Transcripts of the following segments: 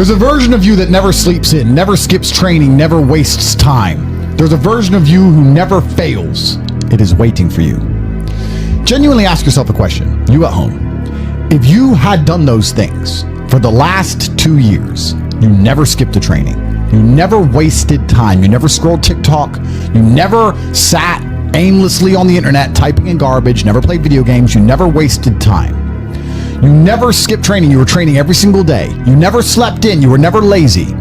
There's a version of you that never sleeps in, never skips training, never wastes time. There's a version of you who never fails. It is waiting for you. Genuinely ask yourself a question, you at home. If you had done those things for the last 2 years, you never skipped a training, you never wasted time, you never scrolled TikTok, you never sat aimlessly on the internet typing in garbage, never played video games, you never wasted time. You never skipped training, you were training every single day. You never slept in, you were never lazy.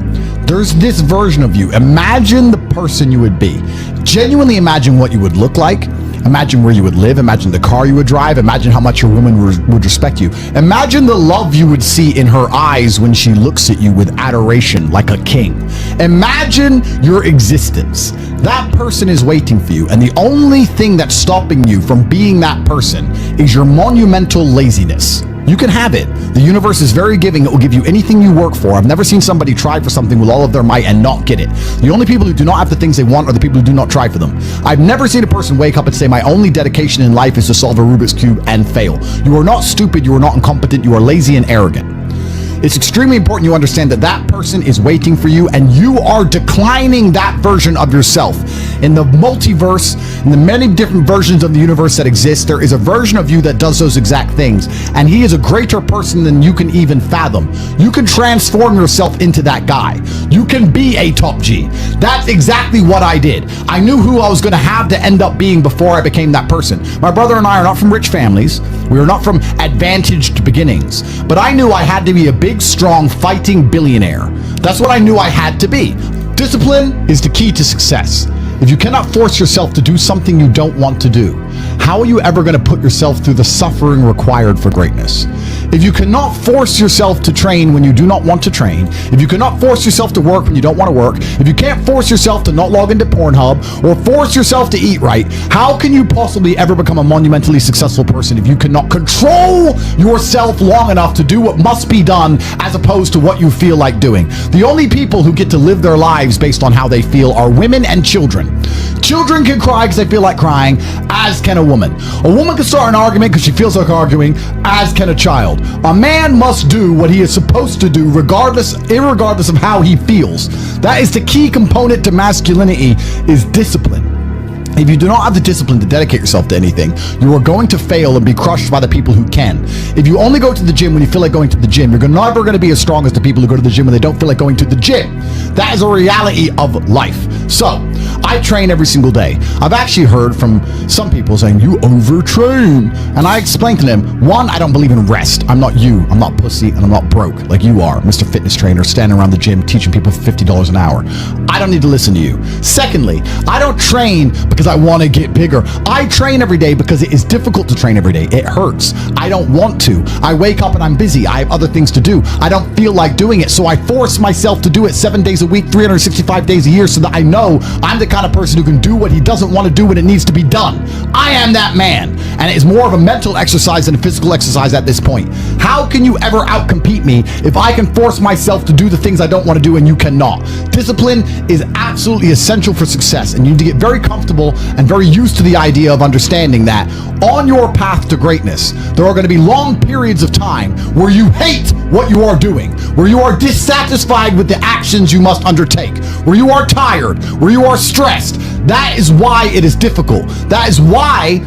There's this version of you. Imagine the person you would be. Genuinely imagine what you would look like. Imagine where you would live. Imagine the car you would drive. Imagine how much your woman would respect you. Imagine the love you would see in her eyes when she looks at you with adoration like a king. Imagine your existence. That person is waiting for you, and the only thing that's stopping you from being that person is your monumental laziness. You can have it. The universe is very giving. It will give you anything you work for. I've never seen somebody try for something with all of their might and not get it. The only people who do not have the things they want are the people who do not try for them. I've never seen a person wake up and say, my only dedication in life is to solve a Rubik's Cube and fail. You are not stupid. You are not incompetent. You are lazy and arrogant. It's extremely important you understand that that person is waiting for you, and you are declining that version of yourself. In the multiverse, in the many different versions of the universe that exist, there is a version of you that does those exact things, and he is a greater person than you can even fathom. You can transform yourself into that guy. You can be a top G. That's exactly what I did. I knew who I was going to have to end up being before I became that person. My brother and I are not from rich families. We are not from advantaged beginnings, but I knew I had to be a big, strong, fighting billionaire. That's what I knew I had to be. Discipline is the key to success. If you cannot force yourself to do something you don't want to do, how are you ever going to put yourself through the suffering required for greatness? If you cannot force yourself to train when you do not want to train, if you cannot force yourself to work when you don't want to work, if you can't force yourself to not log into Pornhub or force yourself to eat right, how can you possibly ever become a monumentally successful person if you cannot control yourself long enough to do what must be done as opposed to what you feel like doing? The only people who get to live their lives based on how they feel are women and children. Children can cry because they feel like crying, as can a woman. A woman can start an argument because she feels like arguing, as can a child. A man must do what he is supposed to do irregardless of how he feels. That is the key component to masculinity, is discipline. If you do not have the discipline to dedicate yourself to anything, you are going to fail and be crushed by the people who can. If you only go to the gym when you feel like going to the gym, you're never going to be as strong as the people who go to the gym when they don't feel like going to the gym. That is a reality of life. So, I train every single day. I've actually heard from some people saying, you overtrain. And I explained to them, one, I don't believe in rest. I'm not you. I'm not pussy, and I'm not broke like you are, Mr. Fitness Trainer, standing around the gym teaching people for $50 an hour. I don't need to listen to you. Secondly, I don't train because I want to get bigger. I train every day because it is difficult to train every day. It hurts. I don't want to. I wake up and I'm busy. I have other things to do. I don't feel like doing it, so I force myself to do it 7 days a week, 365 days a year, so that I know I'm the kind of person who can do what he doesn't want to do when it needs to be done. I am that man, and it is more of a mental exercise than a physical exercise at this point. How can you ever outcompete me if I can force myself to do the things I don't want to do and you cannot? Discipline is absolutely essential for success, and you need to get very comfortable and very used to the idea of understanding that on your path to greatness, there are going to be long periods of time where you hate what you are doing, where you are dissatisfied with the actions you must undertake, where you are tired, where you are stressed. That is why it is difficult. That is why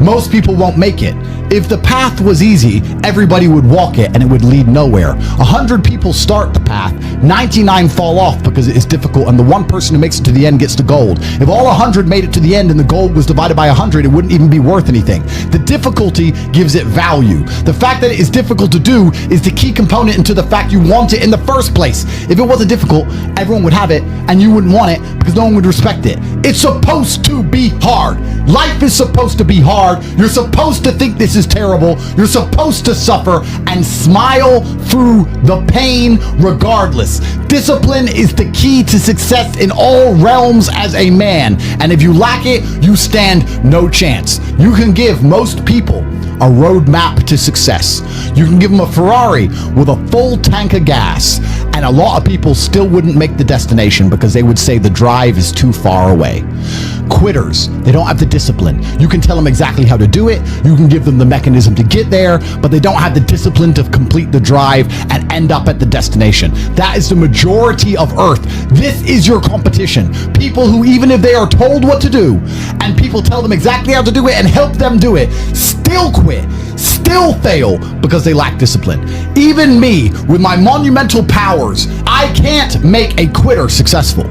most people won't make it. If the path was easy, everybody would walk it and it would lead nowhere. 100 people start the path, 99 fall off because it is difficult, and the one person who makes it to the end gets the gold. If all 100 made it to the end and the gold was divided by 100, it wouldn't even be worth anything. The difficulty gives it value. The fact that it is difficult to do is the key component into the fact you want it in the first place. If it wasn't difficult, everyone would have it and you wouldn't want it because no one would respect it. It's supposed to be hard. Life is supposed to be hard. You're supposed to think this is terrible. You're supposed to suffer and smile through the pain regardless. Discipline is the key to success in all realms as a man, and if you lack it, you stand no chance. You can give most people a roadmap to success. You can give them a Ferrari with a full tank of gas, and a lot of people still wouldn't make the destination because they would say the drive is too far away. Quitters, they don't have the discipline. You can tell them exactly how to do it. You can give them the mechanism to get there, but they don't have the discipline to complete the drive and end up at the destination. That is the majority of Earth. This is your competition. People who, even if they are told what to do and people tell them exactly how to do it and help them do it, still quit, still fail because they lack discipline. Even me, with my monumental powers, I can't make a quitter successful.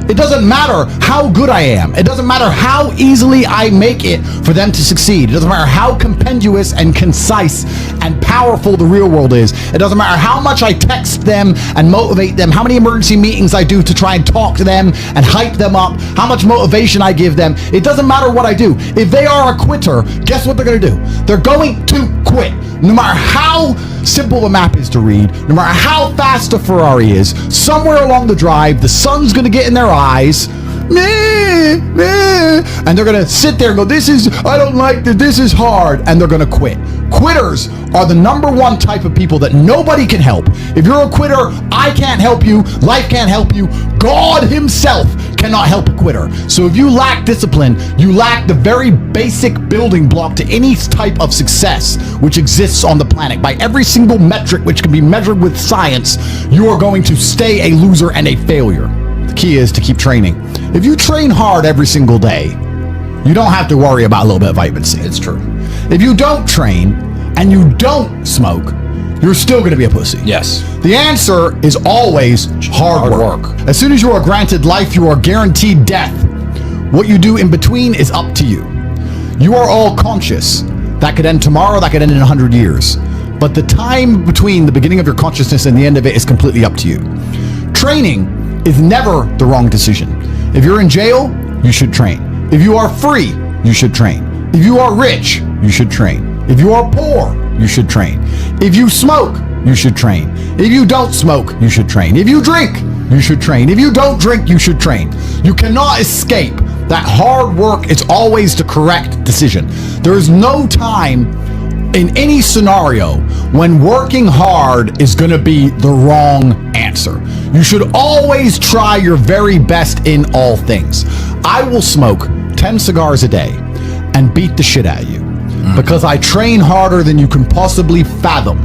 It doesn't matter how good I am. It doesn't matter how easily I make it for them to succeed. It doesn't matter how compendious and concise and powerful the real world is. It doesn't matter how much I text them and motivate them, how many emergency meetings I do to try and talk to them and hype them up, how much motivation I give them. It doesn't matter what I do. If they are a quitter, guess what they're going to do? They're going to quit. No matter how simple the map is to read, no matter how fast a Ferrari is, somewhere along the drive, the sun's going to get in their eyes, meh, meh, and they're going to sit there and go, I don't like this, this is hard, and they're going to quit. Quitters are the number one type of people that nobody can help. If you're a quitter, I can't help you, life can't help you, God himself cannot help a quitter. So if you lack discipline, you lack the very basic building block to any type of success which exists on the planet. By every single metric which can be measured with science, you are going to stay a loser and a failure. The key is to keep training. If you train hard every single day, you don't have to worry about a little bit of vitamin C. It's true. If you don't train and you don't smoke, you're still going to be a pussy. Yes. The answer is always hard work. As soon as you are granted life, you are guaranteed death. What you do in between is up to you. You are all conscious. That could end tomorrow, that could end in 100 years. But the time between the beginning of your consciousness and the end of it is completely up to you. Training is never the wrong decision. If you're in jail, you should train. If you are free, you should train. If you are rich, you should train. If you are poor, you should train. If you smoke, you should train. If you don't smoke, you should train. If you drink, you should train. If you don't drink, you should train. You cannot escape that hard work is always the correct decision. There is no time in any scenario when working hard is going to be the wrong answer. You should always try your very best in all things. I will smoke 10 cigars a day and beat the shit out of you because I train harder than you can possibly fathom.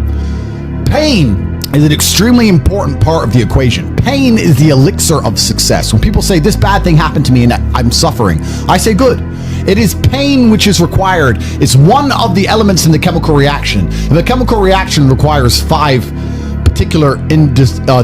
Pain is an extremely important part of the equation. Pain is the elixir of success. When people say this bad thing happened to me and I'm suffering, I say good. It is pain which is required. It's one of the elements in the chemical reaction. If a chemical reaction requires 5 particular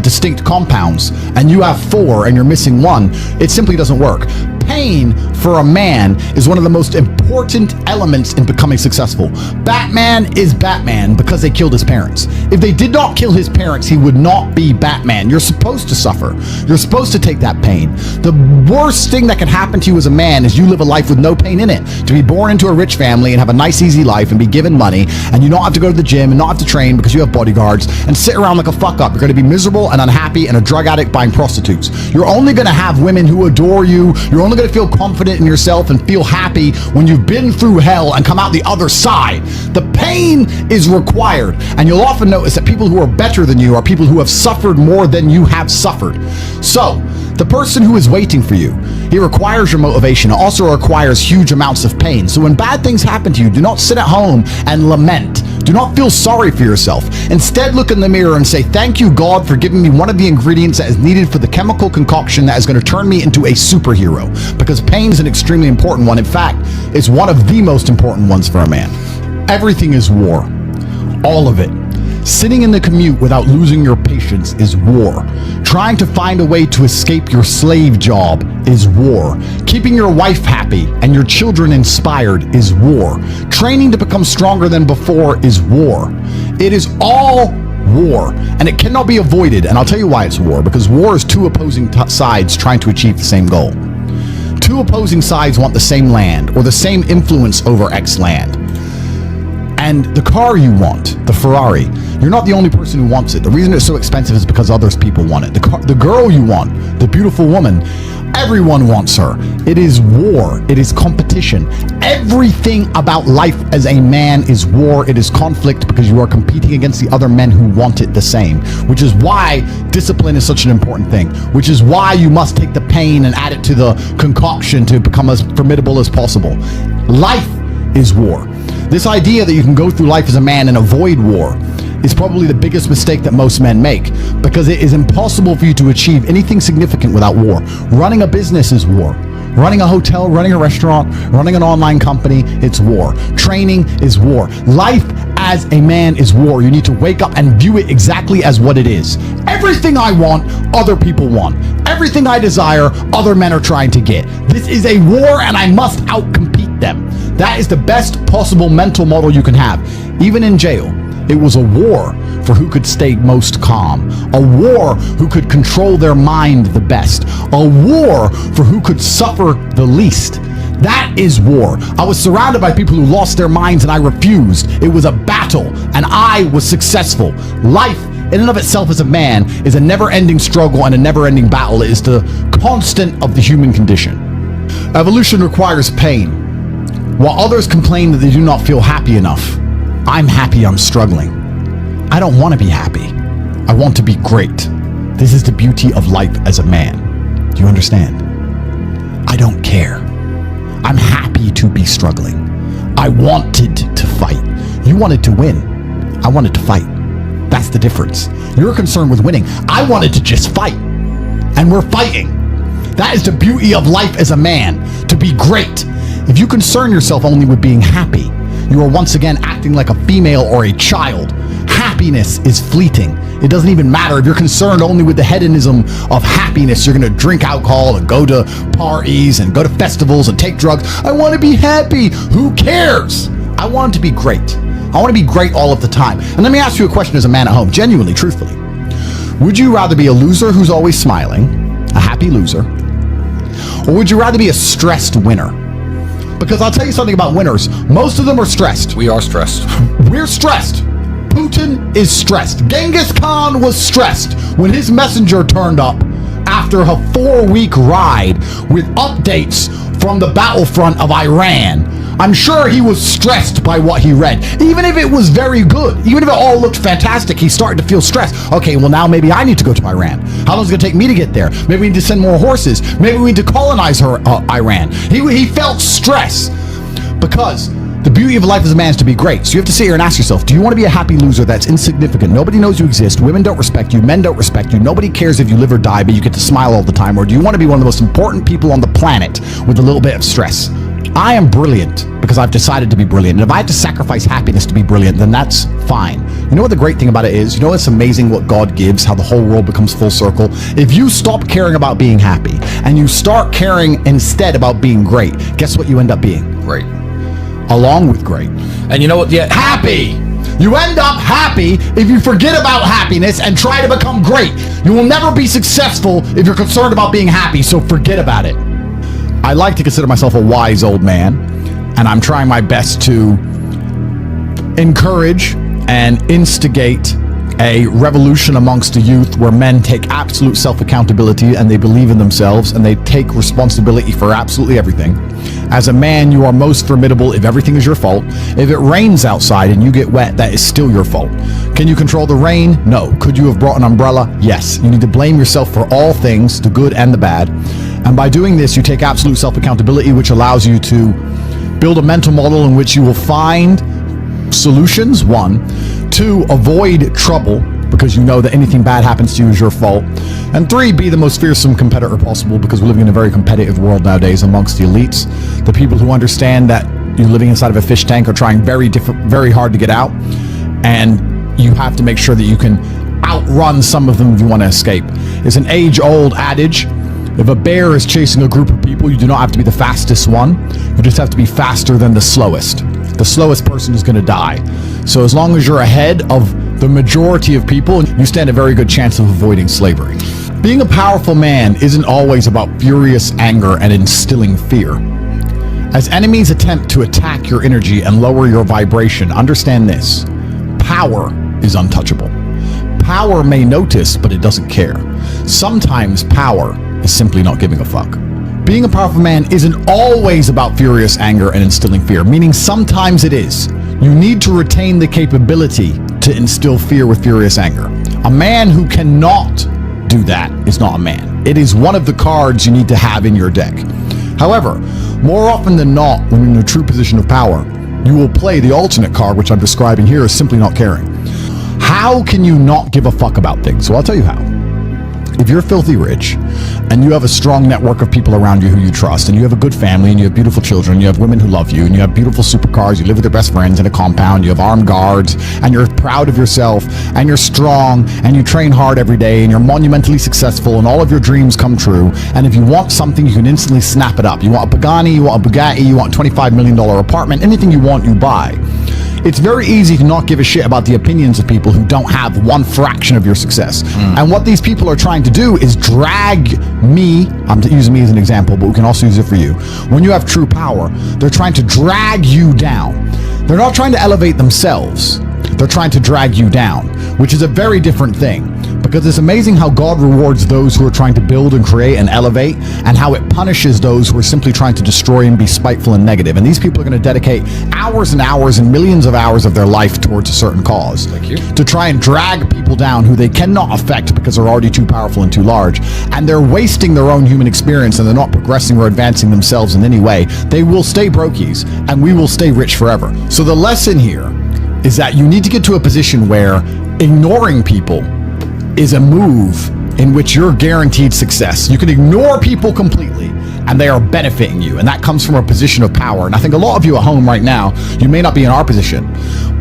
distinct compounds and you have 4 and you're missing 1, it simply doesn't work. Pain for a man is one of the most important elements in becoming successful. Batman is Batman because they killed his parents. If they did not kill his parents, he would not be Batman. You're supposed to suffer. You're supposed to take that pain. The worst thing that can happen to you as a man is you live a life with no pain in it. To be born into a rich family and have a nice easy life and be given money and you don't have to go to the gym and not have to train because you have bodyguards and sit around like a fuck up. You're going to be miserable and unhappy and a drug addict buying prostitutes. You're only going to have women who adore you. You're only going to feel confident in yourself and feel happy when you've been through hell and come out the other side. The pain is required, and you'll often notice that people who are better than you are people who have suffered more than you have suffered. So the person who is waiting for you, he requires your motivation. It also requires huge amounts of pain. So when bad things happen to you, do not sit at home and lament. Do not feel sorry for yourself. Instead, look in the mirror and say, thank you, God, for giving me one of the ingredients that is needed for the chemical concoction that is going to turn me into a superhero. Because pain is an extremely important one. In fact, it's one of the most important ones for a man. Everything is war. All of it. Sitting in the commute without losing your patience is war. Trying to find a way to escape your slave job is war. Keeping your wife happy and your children inspired is war. Training to become stronger than before is war. It is all war, and it cannot be avoided. And I'll tell you why it's war. Because war is 2 opposing sides trying to achieve the same goal. 2 opposing sides want the same land or the same influence over X land. And the car you want, the Ferrari, you're not the only person who wants it. The reason it's so expensive is because other people want it. The girl you want, the beautiful woman, Everyone wants her. It is war. It is competition. Everything about life as a man is war. It is conflict because you are competing against the other men who want it the same, which is why discipline is such an important thing, which is why you must take the pain and add it to the concoction to become as formidable as possible. Life is war. This idea that you can go through life as a man and avoid war is probably the biggest mistake that most men make, because it is impossible for you to achieve anything significant without war. Running a business is war. Running a hotel, running a restaurant, running an online company, it's war. Training is war. Life as a man is war. You need to wake up and view it exactly as what it is. Everything I want, other people want. Everything I desire, other men are trying to get. This is a war and I must outcompete them. That is the best possible mental model you can have. Even in jail, it was a war for who could stay most calm, a war who could control their mind the best, a war for who could suffer the least. That is war. I was surrounded by people who lost their minds and I refused. It was a battle and I was successful. Life in and of itself as a man is a never-ending struggle and a never-ending battle. It is the constant of the human condition. Evolution requires pain. While others complain that they do not feel happy enough, I'm happy I'm struggling. I don't want to be happy. I want to be great. This is the beauty of life as a man. Do you understand? I don't care. I'm happy to be struggling. I wanted to fight. You wanted to win. I wanted to fight. That's the difference. You're concerned with winning. I wanted to just fight. And we're fighting. That is the beauty of life as a man, to be great. If you concern yourself only with being happy, you are once again acting like a female or a child. Happiness is fleeting. It doesn't even matter if you're concerned only with the hedonism of happiness. You're going to drink alcohol and go to parties and go to festivals and take drugs. I want to be happy. Who cares? I want to be great. I want to be great all of the time. And let me ask you a question as a man at home, genuinely, truthfully. Would you rather be a loser who's always smiling, a happy loser, or would you rather be a stressed winner? Because I'll tell you something about winners. Most of them are stressed. We are stressed. We're stressed. Putin is stressed. Genghis Khan was stressed when his messenger turned up after a 4-week ride with updates from the battlefront of Iran. I'm sure he was stressed by what he read. Even if it was very good, even if it all looked fantastic, he started to feel stressed. Okay, well now maybe I need to go to Iran. How long is it going to take me to get there? Maybe we need to send more horses. Maybe we need to colonize Iran. He felt stress because the beauty of life as a man is to be great. So you have to sit here and ask yourself, do you want to be a happy loser that's insignificant? Nobody knows you exist. Women don't respect you. Men don't respect you. Nobody cares if you live or die, but you get to smile all the time. Or do you want to be one of the most important people on the planet with a little bit of stress? I am brilliant because I've decided to be brilliant. And if I have to sacrifice happiness to be brilliant, then that's fine. You know what the great thing about it is? You know it's amazing what God gives, how the whole world becomes full circle? If you stop caring about being happy and you start caring instead about being great, guess what you end up being? Great. Along with great. And you know what? Yeah. Happy. You end up happy if you forget about happiness and try to become great. You will never be successful if you're concerned about being happy, so forget about it. I like to consider myself a wise old man, and I'm trying my best to encourage and instigate a revolution amongst the youth where men take absolute self-accountability and they believe in themselves and they take responsibility for absolutely everything. As a man, you are most formidable if everything is your fault. If it rains outside and you get wet, that is still your fault. Can you control the rain? No. Could you have brought an umbrella? Yes. You need to blame yourself for all things, the good and the bad. And by doing this, you take absolute self-accountability, which allows you to build a mental model in which you will find solutions, 1, 2, avoid trouble because you know that anything bad happens to you is your fault, and 3, be the most fearsome competitor possible because we're living in a very competitive world nowadays amongst the elites. The people who understand that you're living inside of a fish tank are trying very hard to get out, and you have to make sure that you can outrun some of them if you want to escape. It's an age-old adage. If a bear is chasing a group of people, you do not have to be the fastest one. You just have to be faster than the slowest. The slowest person is going to die. So as long as you're ahead of the majority of people, you stand a very good chance of avoiding slavery. Being a powerful man isn't always about furious anger and instilling fear. As enemies attempt to attack your energy and lower your vibration, understand this: power is untouchable. Power may notice, but it doesn't care. Sometimes power is simply not giving a fuck. Being a powerful man isn't always about furious anger and instilling fear, meaning sometimes it is. You need to retain the capability to instill fear with furious anger. A man who cannot do that is not a man. It is one of the cards you need to have in your deck. However, more often than not, when you're in a true position of power, you will play the alternate card, which I'm describing here as simply not caring. How can you not give a fuck about things? So I'll tell you how. If you're filthy rich and you have a strong network of people around you who you trust, and you have a good family, and you have beautiful children, and you have women who love you, and you have beautiful supercars, you live with your best friends in a compound, you have armed guards, and you're proud of yourself, and you're strong, and you train hard every day, and you're monumentally successful, and all of your dreams come true, and if you want something, you can instantly snap it up. You want a Pagani, you want a Bugatti, you want a $25 million apartment, anything you want, you buy. It's very easy to not give a shit about the opinions of people who don't have one fraction of your success. And what these people are trying to do is drag me, I'm using me as an example, but we can also use it for you. When you have true power, they're trying to drag you down. They're not trying to elevate themselves. They're trying to drag you down, which is a very different thing. Because it's amazing how God rewards those who are trying to build and create and elevate, and how it punishes those who are simply trying to destroy and be spiteful and negative. And these people are going to dedicate hours and hours and millions of hours of their life towards a certain cause to try and drag people down who they cannot affect because they're already too powerful and too large. And they're wasting their own human experience, and they're not progressing or advancing themselves in any way. They will stay brokies, and we will stay rich forever. So the lesson here is that you need to get to a position where ignoring people is a move in which you're guaranteed success. You can ignore people completely and they are benefiting you, and that comes from a position of power. And I think a lot of you at home right now, you may not be in our position,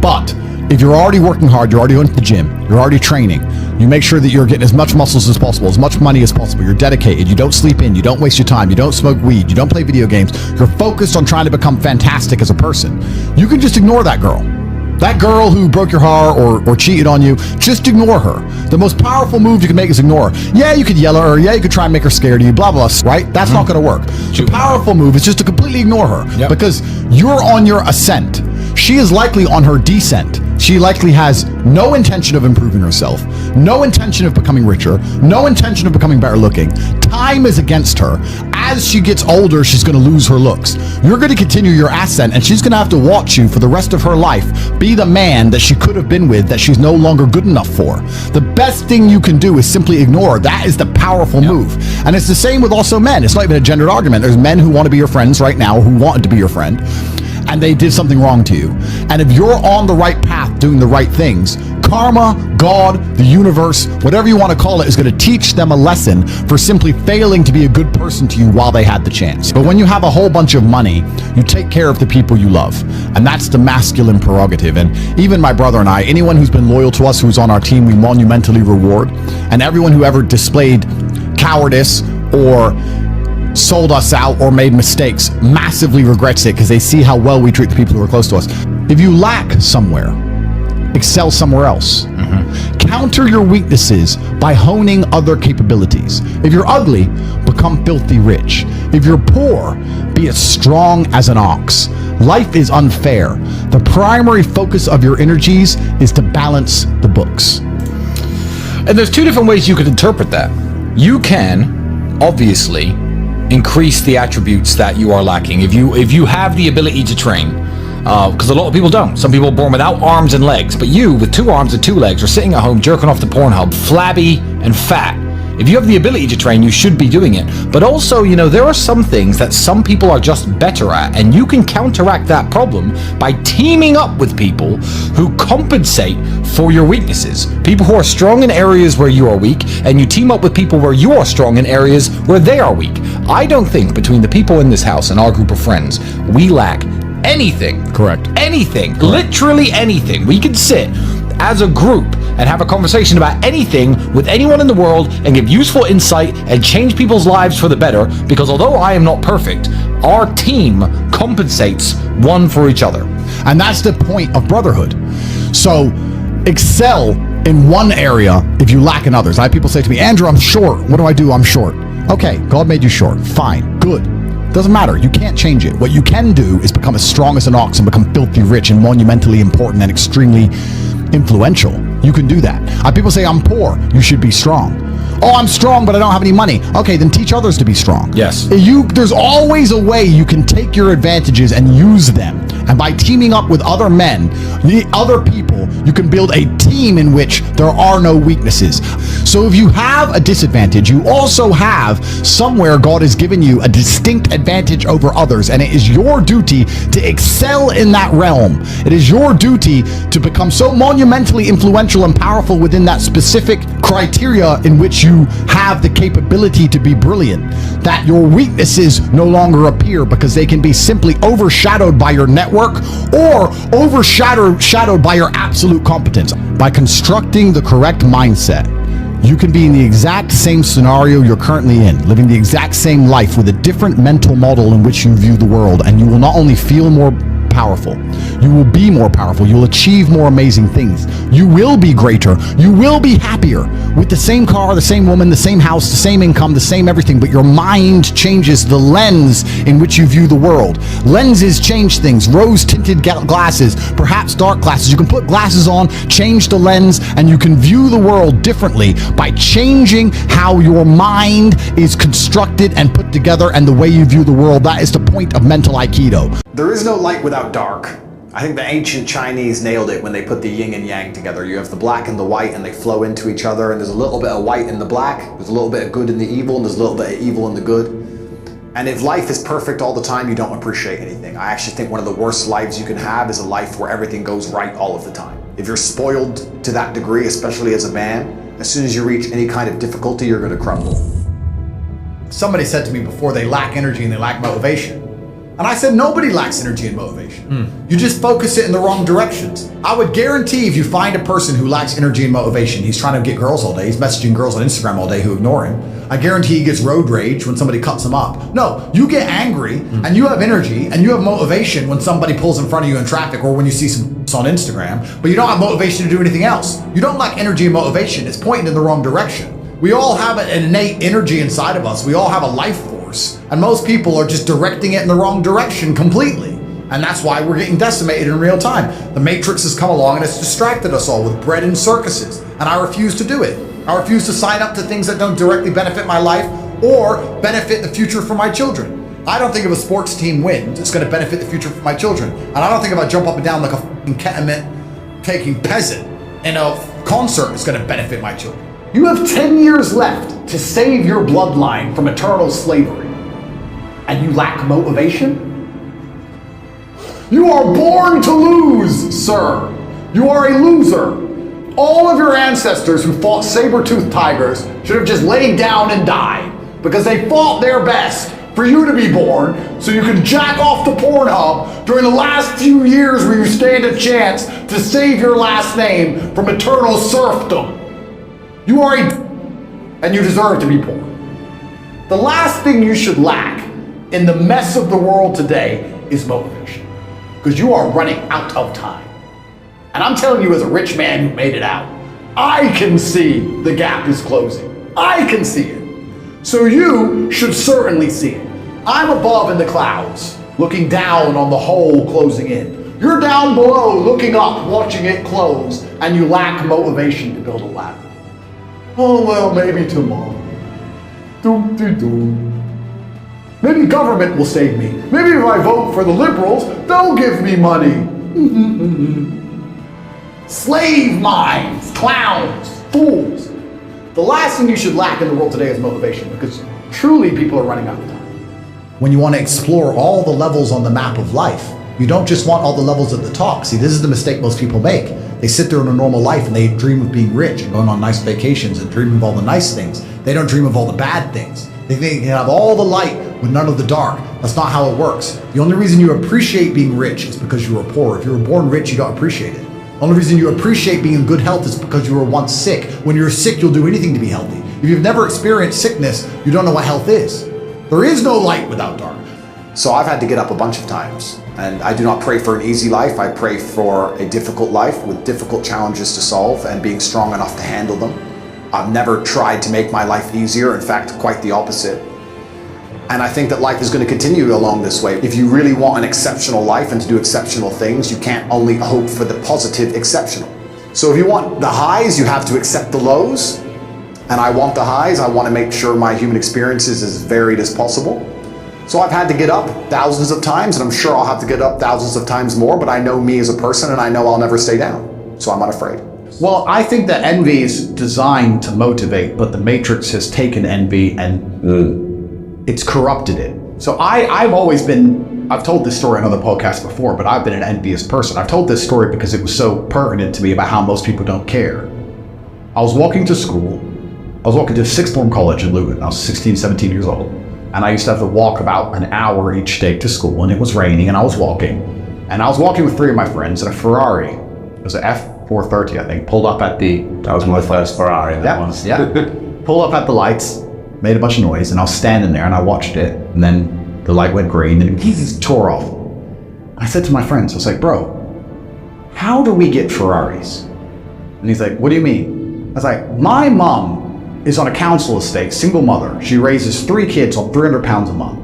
but if you're already working hard, you're already going to the gym, you're already training, you make sure that you're getting as much muscles as possible, as much money as possible, you're dedicated, you don't sleep in, you don't waste your time, you don't smoke weed, you don't play video games, you're focused on trying to become fantastic as a person, you can just ignore that girl. That girl who broke your heart or cheated on you, just ignore her. The most powerful move you can make is ignore her. Yeah, you could yell at her. Yeah, you could try and make her scared of you, blah, blah, right? That's not going to work. The powerful move is just to completely ignore her because you're on your ascent. She is likely on her descent. She likely has no intention of improving herself, no intention of becoming richer, no intention of becoming better looking. Time is against her. As she gets older, she's going to lose her looks. You're going to continue your ascent, and she's going to have to watch you for the rest of her life be the man that she could have been with that she's no longer good enough for. The best thing you can do is simply ignore her. That is the powerful move. And it's the same with also men. It's not even a gendered argument. There's men who want to be your friends right now, who wanted to be your friend, and they did something wrong to you. And if you're on the right path doing the right things, karma, God, the universe, whatever you want to call it, is going to teach them a lesson for simply failing to be a good person to you while they had the chance. But when you have a whole bunch of money, you take care of the people you love. And that's the masculine prerogative. And even my brother and I, anyone who's been loyal to us, who's on our team, we monumentally reward. And everyone who ever displayed cowardice or sold us out or made mistakes massively regrets it because they see how well we treat the people who are close to us. If you lack somewhere, excel somewhere else. Counter your weaknesses by honing other capabilities. If you're ugly, become filthy rich. If you're poor, be as strong as an ox. Life is unfair. The primary focus of your energies is to balance the books. And there's two different ways you could interpret that. You can, obviously, increase the attributes that you are lacking. If you have the ability to train, because a lot of people don't. Some people are born without arms and legs, but you, with 2 arms and 2 legs, are sitting at home jerking off the Pornhub, flabby and fat. If you have the ability to train, you should be doing it. But also, you know, there are some things that some people are just better at, and you can counteract that problem by teaming up with people who compensate for your weaknesses. People who are strong in areas where you are weak, and you team up with people where you are strong in areas where they are weak. I don't think between the people in this house and our group of friends, we lack anything. Correct. Anything. Correct. Literally anything. We could sit as a group and have a conversation about anything with anyone in the world and give useful insight and change people's lives for the better, because although I am not perfect, our team compensates one for each other. And that's the point of brotherhood. So excel in one area if you lack in others. I have people say to me, Andrew, I'm short. What do? I'm short. Okay, God made you short. Fine. Good. Doesn't matter. You can't change it. What you can do is become as strong as an ox and become filthy rich and monumentally important and extremely influential. You can do that. People say, I'm poor. You should be strong. Oh, I'm strong, but I don't have any money. Okay, then teach others to be strong. Yes. There's always a way you can take your advantages and use them. And by teaming up with other men, the other people, you can build a team in which there are no weaknesses. So if you have a disadvantage, you also have somewhere God has given you a distinct advantage over others, and it is your duty to excel in that realm. It is your duty to become so monumentally influential and powerful within that specific criteria in which you have the capability to be brilliant, that your weaknesses no longer appear because they can be simply overshadowed by your network or overshadowed by your absolute competence. By constructing the correct mindset, you can be in the exact same scenario you're currently in, living the exact same life with a different mental model in which you view the world, and you will not only feel more powerful, you will be more powerful, you'll achieve more amazing things, you will be greater, you will be happier with the same car, the same woman, the same house, the same income, the same everything, but your mind changes the lens in which you view the world. Lenses change things. Rose-tinted glasses, perhaps dark glasses. You can put glasses on, change the lens, and you can view the world differently by changing how your mind is constructed and put together and the way you view the world. That is the point of mental Aikido. There is no light without dark. I think the ancient Chinese nailed it when they put the yin and yang together. You have the black and the white, and they flow into each other, and there's a little bit of white in the black, there's a little bit of good in the evil, and there's a little bit of evil in the good. And if life is perfect all the time, you don't appreciate anything. I actually think one of the worst lives you can have is a life where everything goes right all of the time. If you're spoiled to that degree, especially as a man, as soon as you reach any kind of difficulty, you're going to crumble. Somebody said to me before, they lack energy and they lack motivation. And I said, nobody lacks energy and motivation. You just focus it in the wrong directions. I would guarantee if you find a person who lacks energy and motivation, he's trying to get girls all day, he's messaging girls on Instagram all day who ignore him. I guarantee he gets road rage when somebody cuts him up. No, you get angry and you have energy and you have motivation when somebody pulls in front of you in traffic or when you see some on Instagram, but you don't have motivation to do anything else. You don't lack energy and motivation. It's pointing in the wrong direction. We all have an innate energy inside of us. We all have a life force. And most people are just directing it in the wrong direction completely. And that's why we're getting decimated in real time. The Matrix has come along and it's distracted us all with bread and circuses. And I refuse to do it. I refuse to sign up to things that don't directly benefit my life or benefit the future for my children. I don't think if a sports team wins, it's going to benefit the future for my children. And I don't think if I jump up and down like a fucking ketamine-taking peasant in a concert, it's going to benefit my children. You have 10 years left to save your bloodline from eternal slavery, and you lack motivation? You are born to lose, sir. You are a loser. All of your ancestors who fought saber-toothed tigers should have just laid down and died because they fought their best for you to be born so you can jack off to Pornhub during the last few years where you stand a chance to save your last name from eternal serfdom. You are and you deserve to be poor. The last thing you should lack in the mess of the world today is motivation, because you are running out of time. And I'm telling you, as a rich man who made it out, I can see the gap is closing. I can see it. So you should certainly see it. I'm above in the clouds, looking down on the hole closing in. You're down below, looking up, watching it close, and you lack motivation to build a ladder. Oh, well, maybe tomorrow. Maybe government will save me. Maybe if I vote for the liberals, they'll give me money. Slave minds, clowns, fools. The last thing you should lack in the world today is motivation, because truly people are running out of time. When you want to explore all the levels on the map of life, you don't just want all the levels at the top. See, this is the mistake most people make. They sit there in a normal life and they dream of being rich and going on nice vacations and dream of all the nice things. They don't dream of all the bad things. They think they can have all the light with none of the dark. That's not how it works. The only reason you appreciate being rich is because you were poor. If you were born rich, you don't appreciate it. The only reason you appreciate being in good health is because you were once sick. When you're sick, you'll do anything to be healthy. If you've never experienced sickness, you don't know what health is. There is no light without dark. So I've had to get up a bunch of times, and I do not pray for an easy life. I pray for a difficult life with difficult challenges to solve and being strong enough to handle them. I've never tried to make my life easier. In fact, quite the opposite. And I think that life is going to continue along this way. If you really want an exceptional life and to do exceptional things, you can't only hope for the positive exceptional. So if you want the highs, you have to accept the lows. and I want the highs. I want to make sure my human experience is as varied as possible. So I've had to get up thousands of times, and I'm sure I'll have to get up thousands of times more, but I know me as a person, and I know I'll never stay down. So I'm unafraid. Well, I think that envy is designed to motivate, but the Matrix has taken envy and it's corrupted it. So I've told this story on other podcasts before, but I've been an envious person. I've told this story because it was so pertinent to me about how most people don't care. I was walking to school. I was walking to sixth form college in Luton. I was 16, 17 years old. And I used to have to walk about an hour each day to school, and it was raining, and I was walking. And I was walking with three of my friends in a Ferrari. It was an F430, I think, pulled up at the... That was my first Ferrari, that was. Yeah. Pulled up at the lights, made a bunch of noise, and I was standing there, and I watched it, and then the light went green, and he just tore off. I said to my friends, I was like, bro, how do we get Ferraris? And he's like, what do you mean? I was like, my mom is on a council estate, single mother. She raises 3 kids on 300 pounds a month.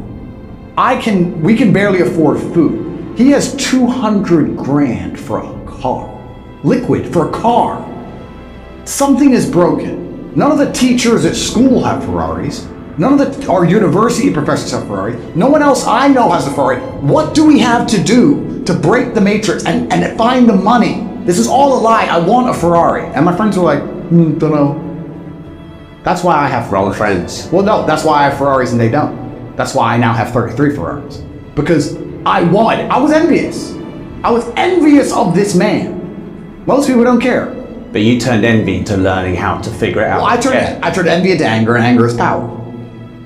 We can barely afford food. He has 200 grand for a car. Liquid for a car. Something is broken. None of the teachers at school have Ferraris. None of our university professors have Ferraris. No one else I know has a Ferrari. What do we have to do to break the Matrix and find the money? This is all a lie. I want a Ferrari. And my friends were like, don't know. That's why I have Wrong friends. Well, no, that's why I have Ferraris and they don't. That's why I now have 33 Ferraris. Because I was envious. I was envious of this man. Most people don't care. But you turned envy into learning how to figure it out. Well, I turned envy into anger, and anger is power.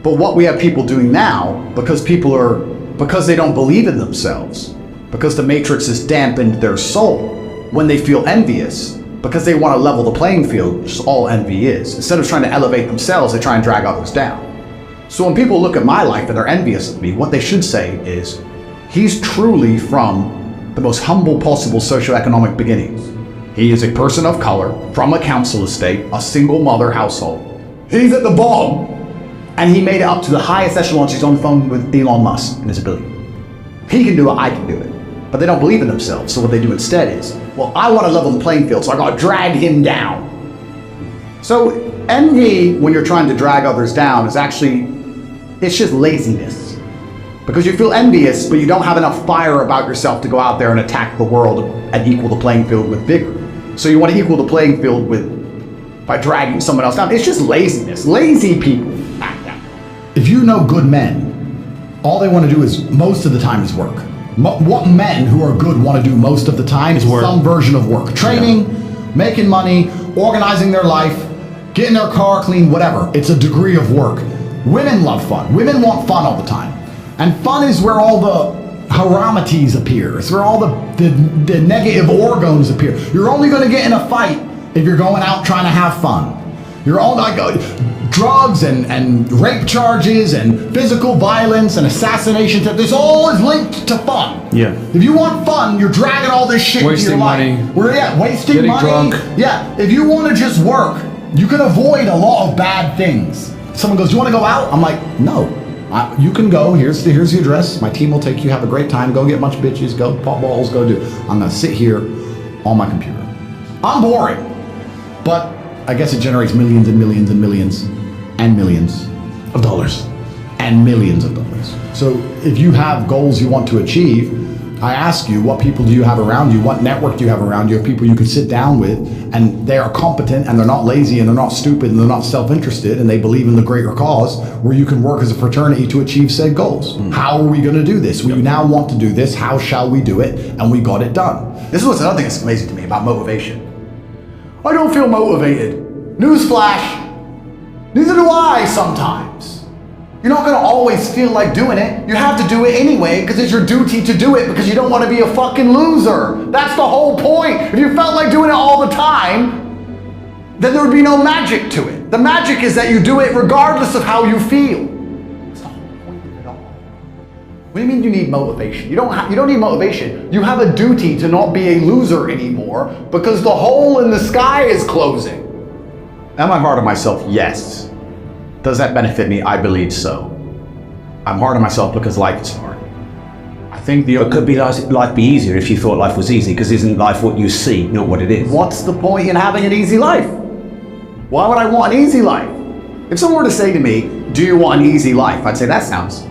But what we have people doing now, because they don't believe in themselves, because the Matrix has dampened their soul, when they feel envious, because they want to level the playing field, which is all envy is. Instead of trying to elevate themselves, they try and drag others down. So when people look at my life and they're envious of me, what they should say is, he's truly from the most humble possible socioeconomic beginnings. He is a person of color, from a council estate, a single mother household. He's at the bottom, and he made it up to the highest echelons. He's on the phone with Elon Musk and his ability. He can do it, I can do it. But they don't believe in themselves, so what they do instead is, well, I want to level the playing field, so I gotta drag him down. So envy, when you're trying to drag others down, is actually, it's just laziness. Because you feel envious, but you don't have enough fire about yourself to go out there and attack the world and equal the playing field with vigor. So you want to equal the playing field by dragging someone else down. It's just laziness. Lazy people act that way. If you know good men, all they want to do is, most of the time, is work. What men who are good want to do most of the time is some version of work. Training, making money, organizing their life, getting their car clean, whatever. It's a degree of work. Women love fun. Women want fun all the time. And fun is where all the haramities appear. It's where all the negative orgons appear. You're only going to get in a fight if you're going out trying to have fun. You're all like drugs and rape charges and physical violence and assassinations. This all is linked to fun. Yeah. If you want fun, you're dragging all this shit into your life. Wasting getting money. drunk. Yeah. If you want to just work, you can avoid a lot of bad things. Someone goes, "Do you want to go out?" I'm like, "No. You can go. Here's the address. My team will take you. Have a great time. Go get a bunch of bitches. Go pop balls. Go do. I'm gonna sit here on my computer. I'm boring, but I guess it generates millions and millions and millions and millions of dollars and millions of dollars. So if you have goals you want to achieve, I ask you, what people do you have around you? What network do you have around you of people you can sit down with, and they are competent and they're not lazy and they're not stupid and they're not self-interested and they believe in the greater cause, where you can work as a fraternity to achieve said goals. How are we going to do this? We now want to do this. How shall we do it? And we got it done. This is what's another thing that's amazing to me about motivation. I don't feel motivated. Newsflash. Neither do I sometimes. You're not going to always feel like doing it. You have to do it anyway because it's your duty to do it, because you don't want to be a fucking loser. That's the whole point. If you felt like doing it all the time, then there would be no magic to it. The magic is that you do it regardless of how you feel. That's the whole point of it all. What do you mean you need motivation? You don't need motivation. You have a duty to not be a loser anymore because the hole in the sky is closing. Am I hard on myself? Yes. Does that benefit me? I believe so. I'm hard on myself because life is hard. I think But could life be easier if you thought life was easy? Because isn't life what you see, not what it is? What's the point in having an easy life? Why would I want an easy life? If someone were to say to me, do you want an easy life? I'd say, that sounds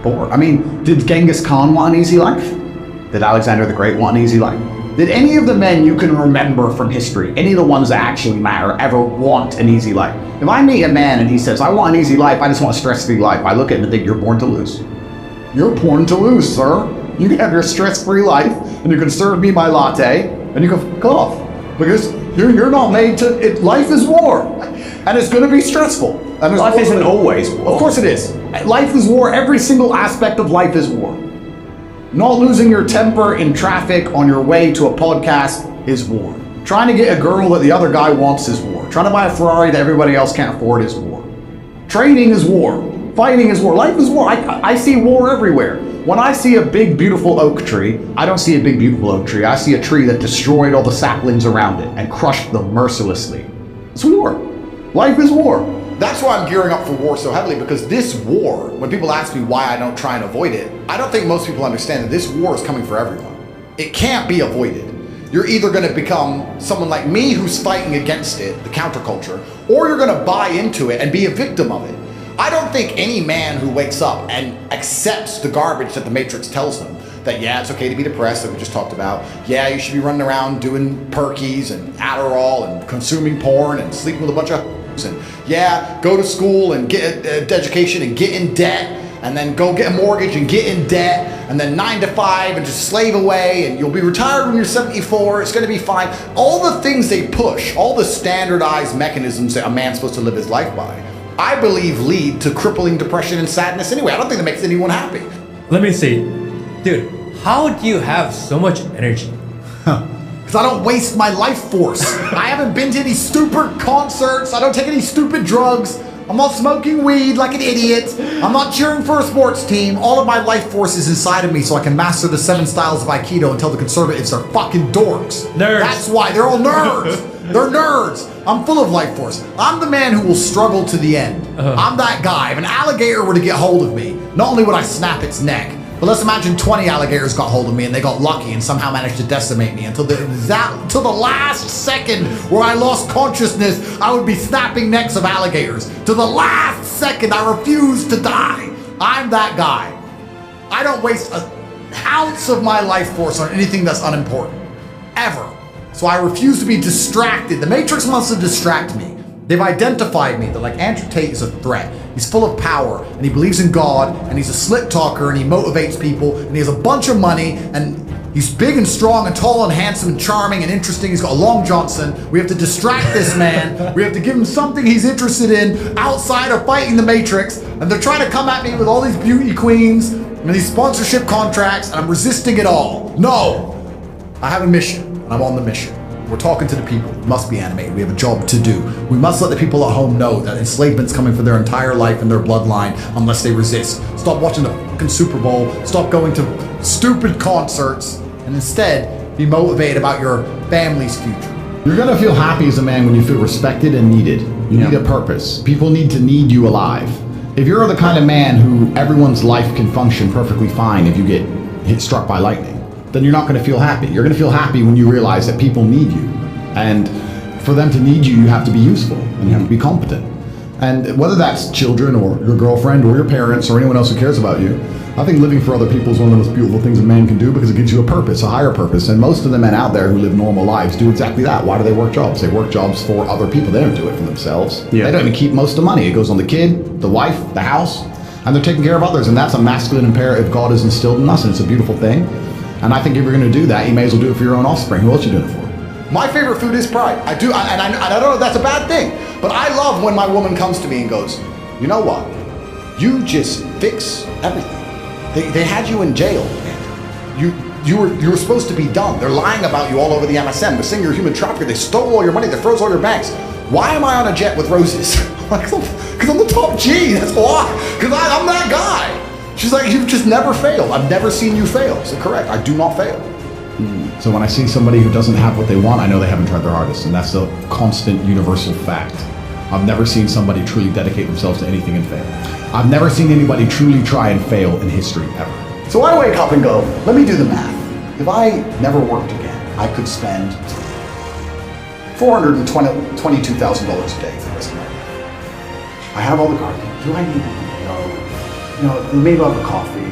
boring. I mean, did Genghis Khan want an easy life? Did Alexander the Great want an easy life? Did any of the men you can remember from history, any of the ones that actually matter, ever want an easy life? If I meet a man and he says, I want an easy life, I just want a stress-free life, I look at him and think, you're born to lose. You're born to lose, sir. You can have your stress-free life, and you can serve me my latte, and you can fuck off. Because you're not made to, life is war. And it's going to be stressful. And Life isn't always war. Of course it is. Life is war. Every single aspect of life is war. Not losing your temper in traffic on your way to a podcast is war. Trying to get a girl that the other guy wants is war. Trying to buy a Ferrari that everybody else can't afford is war. Training is war. Fighting is war. Life is war. I see war everywhere. When I see a big, beautiful oak tree, I don't see a big, beautiful oak tree. I see a tree that destroyed all the saplings around it and crushed them mercilessly. It's war. Life is war. That's why I'm gearing up for war so heavily, because this war, when people ask me why I don't try and avoid it, I don't think most people understand that this war is coming for everyone. It can't be avoided. You're either going to become someone like me who's fighting against it, the counterculture, or you're going to buy into it and be a victim of it. I don't think any man who wakes up and accepts the garbage that the Matrix tells them, that yeah, it's okay to be depressed, that we just talked about, yeah, you should be running around doing perkies and Adderall and consuming porn and sleeping with a bunch of and yeah, go to school and get an education and get in debt, and then go get a mortgage and get in debt, and then 9 to 5 and just slave away, and you'll be retired when you're 74, it's going to be fine. All the things they push, all the standardized mechanisms that a man's supposed to live his life by, I believe lead to crippling depression and sadness anyway. I don't think that makes anyone happy. Let me see. Dude, how do you have so much energy? Because I don't waste my life force. I haven't been to any stupid concerts. I don't take any stupid drugs. I'm not smoking weed like an idiot. I'm not cheering for a sports team. All of my life force is inside of me so I can master the 7 styles of Aikido and tell the conservatives they're fucking dorks. Nerds. That's why. They're all nerds. They're nerds. I'm full of life force. I'm the man who will struggle to the end. I'm that guy. If an alligator were to get hold of me, not only would I snap its neck, but let's imagine 20 alligators got hold of me and they got lucky and somehow managed to decimate me until the last second where I lost consciousness. I would be snapping necks of alligators. To the last second, I refuse to die. I'm that guy. I don't waste an ounce of my life force on anything that's unimportant. Ever. So I refuse to be distracted. The Matrix wants to distract me. They've identified me. They're like, Andrew Tate is a threat. He's full of power, and he believes in God, and he's a slick talker, and he motivates people, and he has a bunch of money, and he's big and strong and tall and handsome and charming and interesting. He's got a Long Johnson. We have to distract this man. We have to give him something he's interested in outside of fighting the Matrix, and they're trying to come at me with all these beauty queens and these sponsorship contracts, and I'm resisting it all. No! I have a mission, and I'm on the mission. We're talking to the people. We must be animated. We have a job to do. We must let the people at home know that enslavement's coming for their entire life and their bloodline unless they resist. Stop watching the fucking Super Bowl. Stop going to stupid concerts. And instead, be motivated about your family's future. You're gonna feel happy as a man when you feel respected and needed. You need a purpose. People need to need you alive. If you're the kind of man who everyone's life can function perfectly fine if you get struck by lightning, then you're not going to feel happy. You're going to feel happy when you realize that people need you. And for them to need you, you have to be useful and you have to be competent. And whether that's children or your girlfriend or your parents or anyone else who cares about you, I think living for other people is one of the most beautiful things a man can do because it gives you a purpose, a higher purpose. And most of the men out there who live normal lives do exactly that. Why do they work jobs? They work jobs for other people. They don't do it for themselves. Yeah. They don't even keep most of the money. It goes on the kid, the wife, the house, and they're taking care of others. And that's a masculine imperative God has instilled in us, and it's a beautiful thing. And I think if you're going to do that, you may as well do it for your own offspring. Who else are you doing it for? My favorite food is pride. I do, and I don't know if that's a bad thing, but I love when my woman comes to me and goes, you know what? You just fix everything. They had you in jail. You were supposed to be done. They're lying about you all over the MSM. They're saying you're a human trafficker. They stole all your money. They froze all your banks. Why am I on a jet with roses? Because I'm the top G. That's why. Because I'm that guy. She's like, you've just never failed. I've never seen you fail. I said, correct. I do not fail. So when I see somebody who doesn't have what they want, I know they haven't tried their hardest. And that's a constant universal fact. I've never seen somebody truly dedicate themselves to anything and fail. I've never seen anybody truly try and fail in history, ever. So I wake up and go, let me do the math. If I never worked again, I could spend $422,000 a day for the rest of my life. I have all the cars. Do I need no? Maybe I'll have a coffee.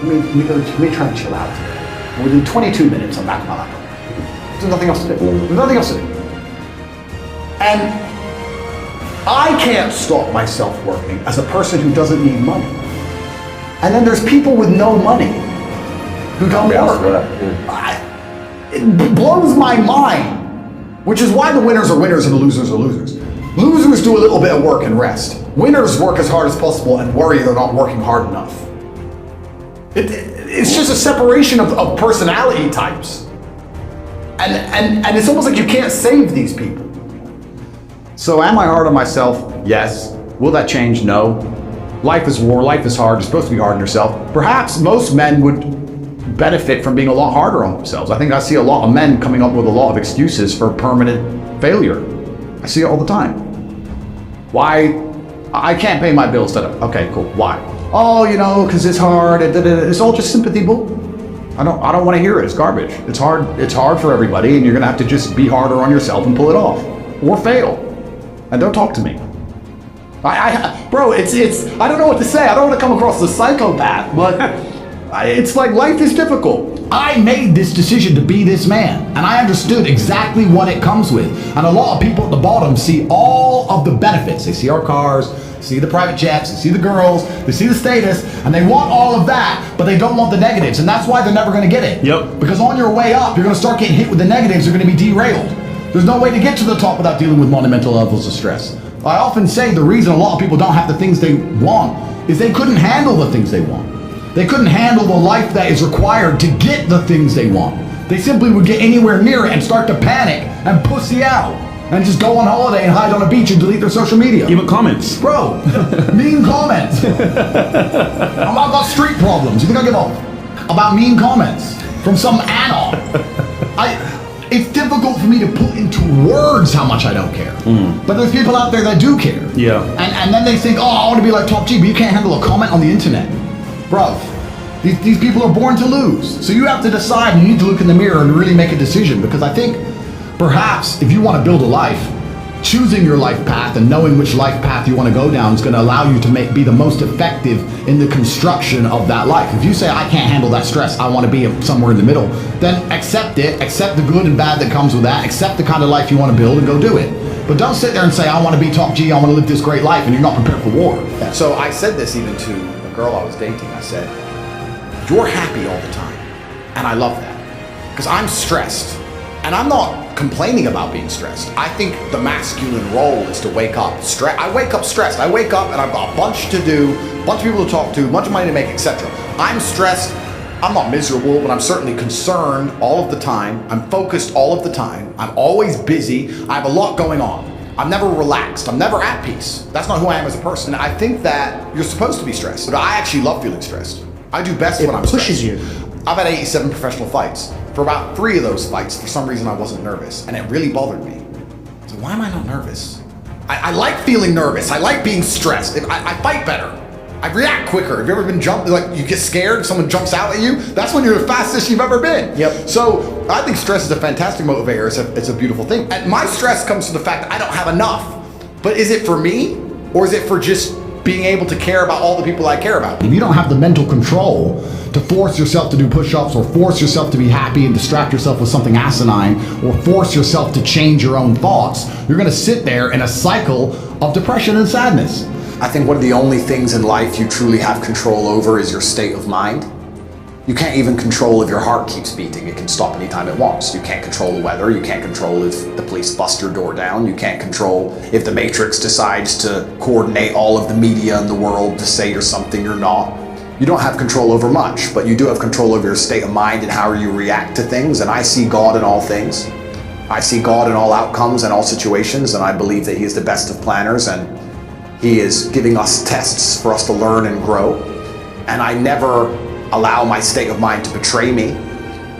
Let me try and chill out today. And within 22 minutes, I'm back on my laptop. There's nothing else to do. There's nothing else to do. And I can't stop myself working as a person who doesn't need money. And then there's people with no money who don't work. It blows my mind. Which is why the winners are winners and the losers are losers. Losers do a little bit of work and rest. Winners work as hard as possible and worry they're not working hard enough. It's just a separation of personality types. And it's almost like you can't save these people. So am I hard on myself? Yes. Will that change? No. Life is war, life is hard, you're supposed to be hard on yourself. Perhaps most men would benefit from being a lot harder on themselves. I think I see a lot of men coming up with a lot of excuses for permanent failure. I see it all the time. Why? I can't pay my bills. Okay, cool. Why? Oh, because it's hard. It's all just sympathy bull. I don't want to hear it. It's garbage. It's hard. It's hard for everybody, and you're gonna have to just be harder on yourself and pull it off, or fail. And don't talk to me. Bro, it's. I don't know what to say. I don't want to come across as a psychopath, but it's like life is difficult. I made this decision to be this man, and I understood exactly what it comes with. And a lot of people at the bottom see all of the benefits. They see our cars, see the private jets, they see the girls, they see the status, and they want all of that, but they don't want the negatives, and that's why they're never going to get it. Yep. Because on your way up, you're going to start getting hit with the negatives, you're going to be derailed. There's no way to get to the top without dealing with monumental levels of stress. I often say the reason a lot of people don't have the things they want is they couldn't handle the things they want. They couldn't handle the life that is required to get the things they want. They simply would get anywhere near it and start to panic and pussy out and just go on holiday and hide on a beach and delete their social media. Even comments. Bro, mean comments. I've got street problems. You think I give a about mean comments from some anon? It's difficult for me to put into words how much I don't care. But there's people out there that do care. Yeah. And then they think, oh, I want to be like Top G, but you can't handle a comment on the internet. Bro, these people are born to lose. So you have to decide, you need to look in the mirror and really make a decision, because I think perhaps if you want to build a life, choosing your life path and knowing which life path you want to go down is going to allow you to be the most effective in the construction of that life. If you say, I can't handle that stress, I want to be somewhere in the middle, then accept it, accept the good and bad that comes with that, accept the kind of life you want to build and go do it. But don't sit there and say, I want to be Top G, I want to live this great life, and you're not prepared for war. So I said this even to a girl I was dating. I said, you're happy all the time, and I love that, because I'm stressed. And I'm not complaining about being stressed. I think the masculine role is to wake up stressed. I wake up stressed. I wake up and I've got a bunch to do, a bunch of people to talk to, a bunch of money to make, etc. I'm stressed. I'm not miserable, but I'm certainly concerned all of the time. I'm focused all of the time. I'm always busy. I have a lot going on. I'm never relaxed. I'm never at peace. That's not who I am as a person. I think that you're supposed to be stressed, but I actually love feeling stressed. I do best when I'm stressed. It pushes you. I've had 87 professional fights. For about 3 of those fights, for some reason I wasn't nervous, and it really bothered me. So why am I not nervous? I like feeling nervous. I like being stressed. I fight better. I react quicker. Have you ever been jumped, like you get scared, if someone jumps out at you? That's when you're the fastest you've ever been. Yep. So I think stress is a fantastic motivator. It's a beautiful thing. And my stress comes from the fact that I don't have enough. But is it for me, or is it for just being able to care about all the people I care about? If you don't have the mental control to force yourself to do push-ups, or force yourself to be happy and distract yourself with something asinine, or force yourself to change your own thoughts, you're gonna sit there in a cycle of depression and sadness. I think one of the only things in life you truly have control over is your state of mind. You can't even control if your heart keeps beating. It can stop anytime it wants. You can't control the weather. You can't control if the police bust your door down. You can't control if the Matrix decides to coordinate all of the media in the world to say you're something you're not. You don't have control over much, but you do have control over your state of mind and how you react to things. And I see God in all things. I see God in all outcomes and all situations, and I believe that He is the best of planners, and He is giving us tests for us to learn and grow. And I never allow my state of mind to betray me.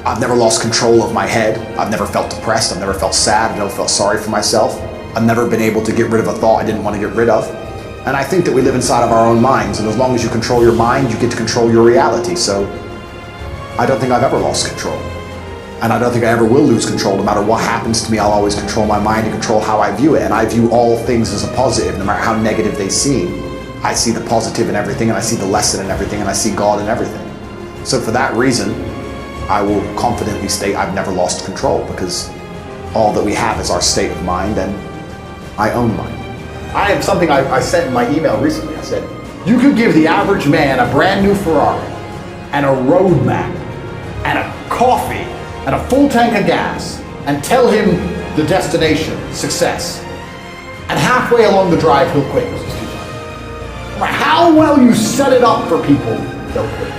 I've never lost control of my head. I've never felt depressed. I've never felt sad. I've never felt sorry for myself. I've never been able to get rid of a thought I didn't want to get rid of. And I think that we live inside of our own minds, and as long as you control your mind, you get to control your reality. So I don't think I've ever lost control. And I don't think I ever will lose control. No matter what happens to me, I'll always control my mind and control how I view it. And I view all things as a positive, no matter how negative they seem. I see the positive in everything, and I see the lesson in everything, and I see God in everything. So for that reason, I will confidently state I've never lost control, because all that we have is our state of mind, and I own mine. I have something I sent in my email recently. I said, you could give the average man a brand new Ferrari and a road map and a coffee and a full tank of gas and tell him the destination, success. And halfway along the drive, he'll quit because it's too tough. No matter how well you set it up for people, they'll quit.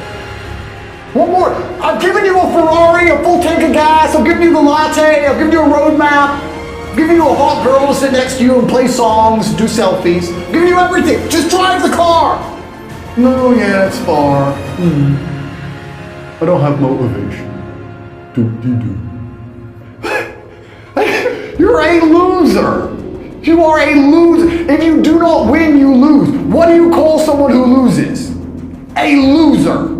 One more. I've given you a Ferrari, a full tank of gas, I've given you the latte, I've given you a road map, I've given you a hot girl to sit next to you and play songs, do selfies. I've given you everything. Just drive the car. No, yeah, it's far. I don't have motivation. You're a loser. You are a loser. If you do not win, you lose. What do you call someone who loses? A loser.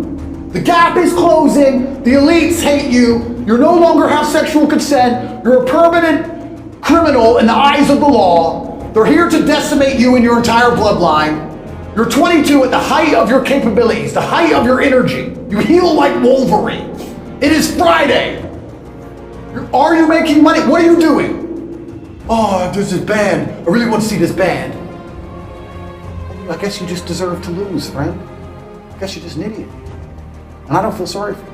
The gap is closing. The elites hate you. You no longer have sexual consent. You're a permanent criminal in the eyes of the law. They're here to decimate you and your entire bloodline. You're 22 at the height of your capabilities, the height of your energy. You heal like Wolverine. It is Friday. Are you making money? What are you doing? Oh, there's this band. I really want to see this band. I guess you just deserve to lose, friend. I guess you're just an idiot. And I don't feel sorry for you.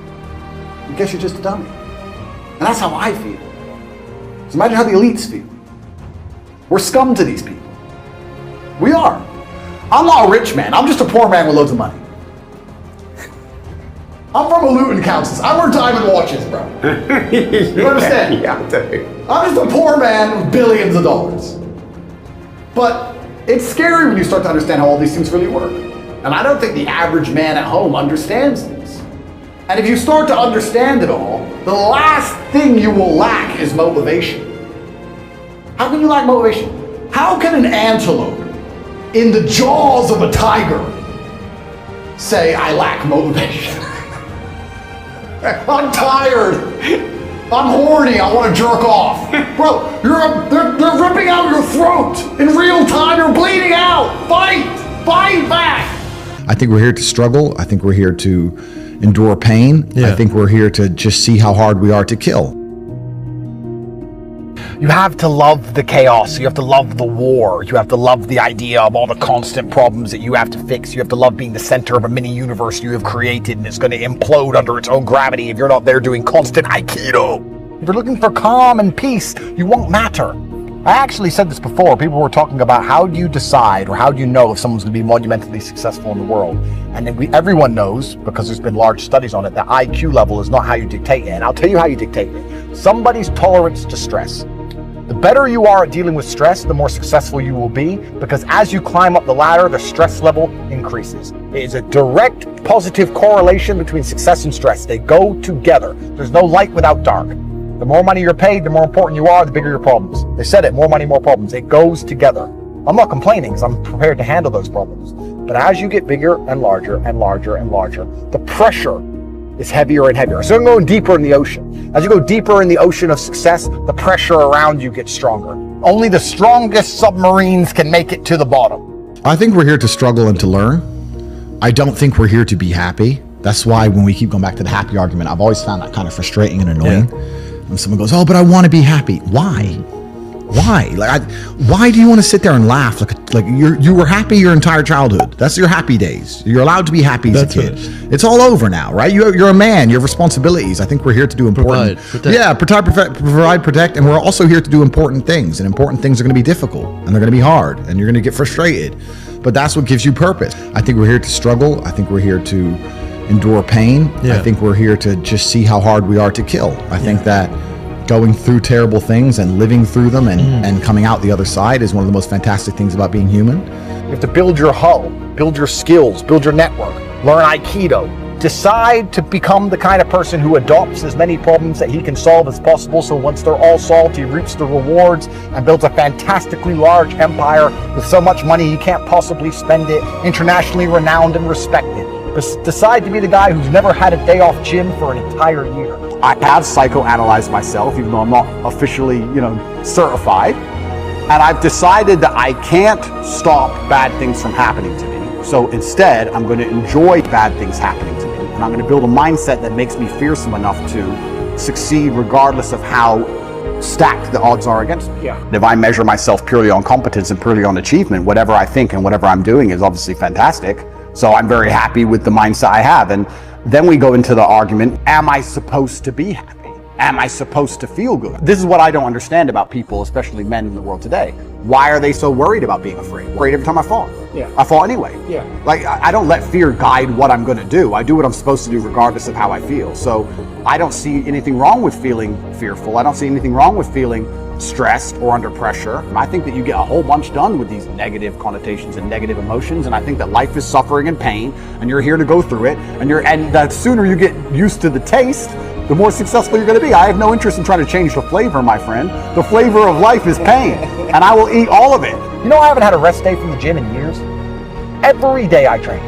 I guess you're just a dummy. And that's how I feel. So imagine how the elites feel. We're scum to these people. We are. I'm not a rich man. I'm just a poor man with loads of money. I'm from Luton, Kansas. I wear diamond watches, bro. You understand? Yeah, I do. I'm just a poor man with billions of dollars. But it's scary when you start to understand how all these things really work. And I don't think the average man at home understands this. And if you start to understand it all, the last thing you will lack is motivation. How can you lack motivation? How can an antelope in the jaws of a tiger say, I lack motivation? I'm tired. I'm horny. I want to jerk off. Bro, they're ripping out your throat in real time. You're bleeding out. Fight. Fight back. I think we're here to struggle. I think we're here to endure pain. Yeah. I think we're here to just see how hard we are to kill. You have to love the chaos. You have to love the war. You have to love the idea of all the constant problems that you have to fix. You have to love being the center of a mini universe you have created, and it's going to implode under its own gravity if you're not there doing constant Aikido. If you're looking for calm and peace, you won't matter. I actually said this before. People were talking about how do you decide or how do you know if someone's going to be monumentally successful in the world? And then everyone knows, because there's been large studies on it, that IQ level is not how you dictate it. And I'll tell you how you dictate it. Somebody's tolerance to stress. The better you are at dealing with stress, the more successful you will be, because as you climb up the ladder, the stress level increases. It is a direct positive correlation between success and stress. They go together. There's no light without dark. The more money you're paid, the more important you are, the bigger your problems. They said it, more money, more problems. It goes together. I'm not complaining because I'm prepared to handle those problems. But as you get bigger and larger and larger and larger, the pressure is heavier and heavier. So I'm going deeper in the ocean. As you go deeper in the ocean of success, the pressure around you gets stronger. Only the strongest submarines can make it to the bottom. I think we're here to struggle and to learn. I don't think we're here to be happy. That's why when we keep going back to the happy argument, I've always found that kind of frustrating and annoying. Yeah. When someone goes, oh, but I want to be happy. Why? Why? Why do you want to sit there and laugh? Like you were happy your entire childhood. That's your happy days. You're allowed to be happy as a kid. It's all over now, right? You're a man. You have responsibilities. I think we're here to do important. Provide, protect, and we're also here to do important things. And important things are going to be difficult, and they're going to be hard, and you're going to get frustrated. But that's what gives you purpose. I think we're here to struggle. I think we're here to endure pain. Yeah. I think we're here to just see how hard we are to kill. I think that going through terrible things and living through them and coming out the other side is one of the most fantastic things about being human. You have to build your hull, build your skills, build your network, learn Aikido. Decide to become the kind of person who adopts as many problems that he can solve as possible, so once they're all solved, he reaps the rewards and builds a fantastically large empire with so much money he can't possibly spend it, internationally renowned and respected. Decide to be the guy who's never had a day off gym for an entire year. I have psychoanalyzed myself, even though I'm not officially, certified. And I've decided that I can't stop bad things from happening to me. So instead, I'm going to enjoy bad things happening to me. And I'm going to build a mindset that makes me fearsome enough to succeed regardless of how stacked the odds are against me. Yeah. If I measure myself purely on competence and purely on achievement, whatever I think and whatever I'm doing is obviously fantastic. So I'm very happy with the mindset I have. And then we go into the argument, am I supposed to be happy? Am I supposed to feel good? This is what I don't understand about people, especially men in the world today. Why are they so worried about being afraid? Afraid every time I fall. Yeah. I fall anyway. Yeah. Like, I don't let fear guide what I'm going to do. I do what I'm supposed to do regardless of how I feel. So I don't see anything wrong with feeling fearful. I don't see anything wrong with feeling stressed or under pressure. I think that you get a whole bunch done with these negative connotations and negative emotions, and I think that life is suffering and pain, and you're here to go through it, and the sooner you get used to the taste, the more successful you're going to be. I have no interest in trying to change the flavor, my friend. The flavor of life is pain, and I will eat all of it. You know, I haven't had a rest day from the gym in years. Every day I train.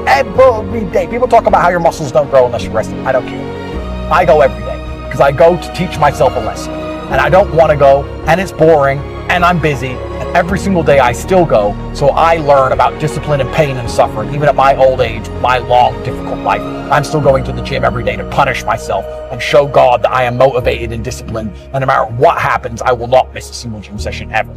Every day. People talk about how your muscles don't grow unless you're resting. I don't care. I go every day because I go to teach myself a lesson. And I don't want to go, and it's boring, and I'm busy, and every single day I still go, so I learn about discipline and pain and suffering. Even at my old age, my long, difficult life, I'm still going to the gym every day to punish myself and show God that I am motivated and disciplined, and no matter what happens, I will not miss a single gym session ever.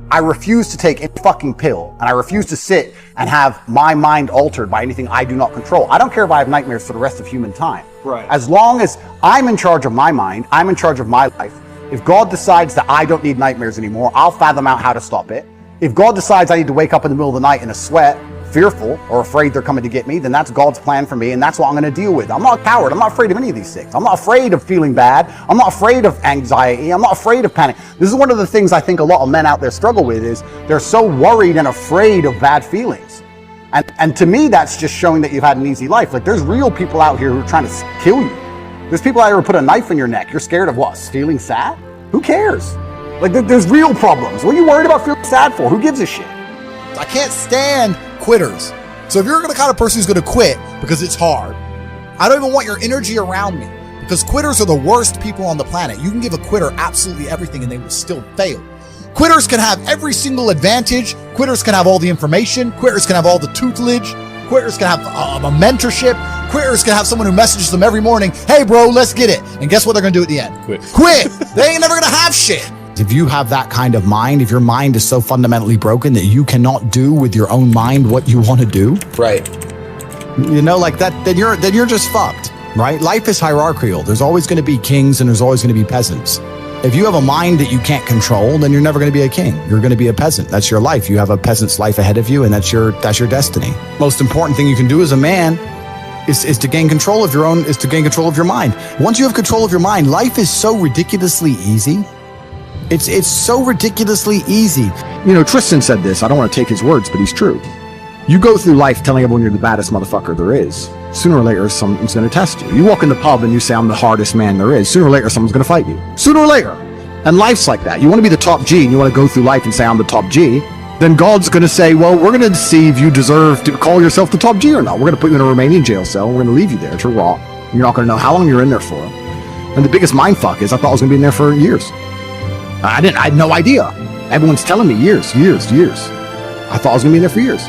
I refuse to take a fucking pill, and I refuse to sit and have my mind altered by anything I do not control. I don't care if I have nightmares for the rest of human time. Right. As long as I'm in charge of my mind, I'm in charge of my life. If God decides that I don't need nightmares anymore, I'll fathom out how to stop it. If God decides I need to wake up in the middle of the night in a sweat, fearful or afraid they're coming to get me, then that's God's plan for me, and that's what I'm going to deal with. I'm not a coward. I'm not afraid of any of these things. I'm not afraid of feeling bad. I'm not afraid of anxiety. I'm not afraid of panic. This is one of the things I think a lot of men out there struggle with, is they're so worried and afraid of bad feelings. And to me, that's just showing that you've had an easy life. Like, there's real people out here who are trying to kill you. There's people out here who put a knife in your neck. You're scared of what? Feeling sad? Who cares? Like, there's real problems. What are you worried about feeling sad for? Who gives a shit? I can't stand quitters. So if you're the kind of person who's going to quit because it's hard, I don't even want your energy around me, because quitters are the worst people on the planet. You can give a quitter absolutely everything and they will still fail. Quitters can have every single advantage. Quitters can have all the information. Quitters can have all the tutelage. Quitters can have a mentorship. Quitters can have someone who messages them every morning, hey bro, let's get it. And guess what they're going to do at the end? Quit. They ain't never going to have shit. If you have that kind of mind, if your mind is so fundamentally broken that you cannot do with your own mind what you want to do, Right. you know, like that, then you're just fucked, right? Life is hierarchical. There's always going to be kings and there's always going to be peasants. If you have a mind that you can't control, then you're never going to be a king. You're going to be a peasant. That's your life. You have a peasant's life ahead of you, and that's your destiny. Most important thing you can do as a man is to gain control of your mind. Once you have control of your mind, life is so ridiculously easy. It's so ridiculously easy. You know, Tristan said this. I don't want to take his words, but he's true. You go through life telling everyone you're the baddest motherfucker there is. Sooner or later, someone's going to test you. You walk in the pub and you say, I'm the hardest man there is. Sooner or later, someone's going to fight you. Sooner or later. And life's like that. You want to be the top G and you want to go through life and say, I'm the top G. Then God's going to say, well, we're going to see if you deserve to call yourself the top G or not. We're going to put you in a Romanian jail cell. We're going to leave you there to rot. You're not going to know how long you're in there for. And the biggest mindfuck is I thought I was going to be in there for years. I had no idea. Everyone's telling me years. I thought I was going to be in there for years.